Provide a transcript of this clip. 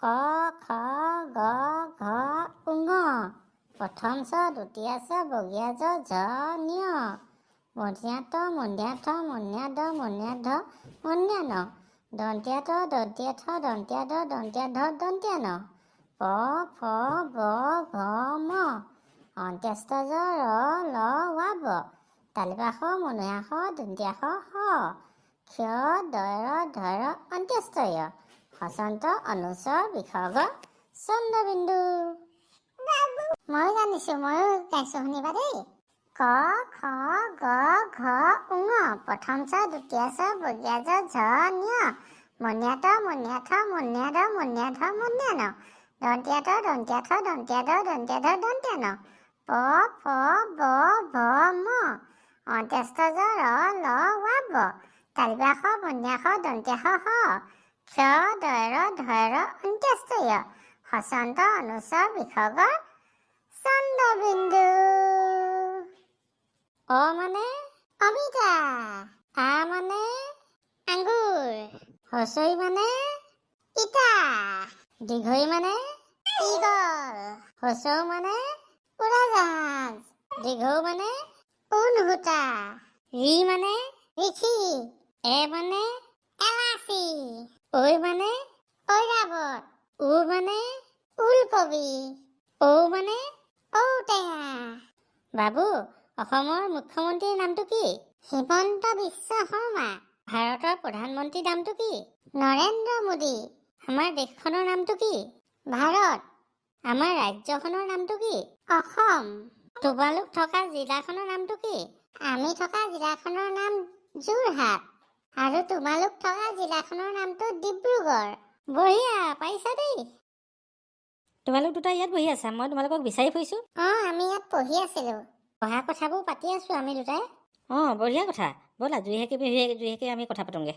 ক খ গ ঘ উঙ প্ৰথম চ দ্বিতীয় চ বগীয়া জ ঝ নিয় মধ্যীয়া ত মধ্যীয়া ঠ মধ্যীয়া ড মধ্যীয়া ধ মধ্যীয়া ন দন্তীয়া ত দন্তীয়া ঠ দন্তীয়া ড দন্তীয়া ধ দন্তীয়া ন প ফ ব ভ ম অন্ত্যস্ত জ ৰ ল ৱা ব তালিকা শ মনুয়া শ দন্তীয়া শ হ ক্ষয় দয়ৰ ধৈৰ অন্ত্যস্তয় হসন্ত অনুস্বৰ বিসৰ্গ চন্দ্ৰবিন্দু। ময়ো জানিছো, ময়ো গাইছো, শুনিবা দেই। ক খ গ ঘ উঙ প্ৰথম চ দ্বিতীয় চ বগীয়া জ ঝ নিয় মনীয়া ত মনীয়া ঠ মনীয়া ড মনীয়া ধ মনীয়া ন দন্তীয়া ত দন্তীয়া ঠ দন্তীয়া ড দন্তীয়া ধ দন্তীয়া ন প ফ ব ভ ম অন্ত্যস্ত জ ৰ ল ৱা ব তালিকা শ মনীয়া শ দন্তীয়া শ হ ক্ষয় দয়ৰ ধৈৰ অন্ত্যস্তয় হসন্ত অনুস্বৰ বিসৰ্গ চন্দ্ৰবিন্দু। অ মানে অমিতা, আ মানে আঙ্গুৰ, হচৈ মানে ইটা, দীঘৈ মানে ঈগল, হচৌ মানে উৰাজাহাজ, দীঘৌ মানে ঊণসূতা, ৰি মানে ঋষি, এ মানে এলাচি, ঐ মানে ঐৰাবত, উ মানে ওলকবি, ঔ মানে ঔটেঙা। বাবু, অসমৰ মুখ্যমন্ত্ৰীৰ নামটো কি? হিমন্ত বিশ্ব শৰ্মা। ভাৰতৰ প্ৰধানমন্ত্ৰীৰ নামটো কি? নৰেন্দ্ৰ মোদী। আমাৰ দেশখনৰ নামটো কি? ভাৰত। আমাৰ ৰাজ্যখনৰ নামটো কি? অসম। তোমালোক থকা জিলাখনৰ নামটো কি? আমি থকা জিলাখনৰ নাম যোৰহাট আৰু তোমালোক থকা জিলাখনৰ নামটো ডিব্ৰুগড়। বঢ়িয়া, পাৰিছা দেই। তোমালোক দুটা ইয়াত বহি আছা, মই তোমালোকক বিচাৰি ফুৰিছো। আমি ইয়াত পঢ়ি আছিলো, পঢ়া কথাবোৰ পাতি আছো আমি দুটাই। বঢ়িয়া কথা, ব'লা জুই সেকি আমি কথা পাতোংগে।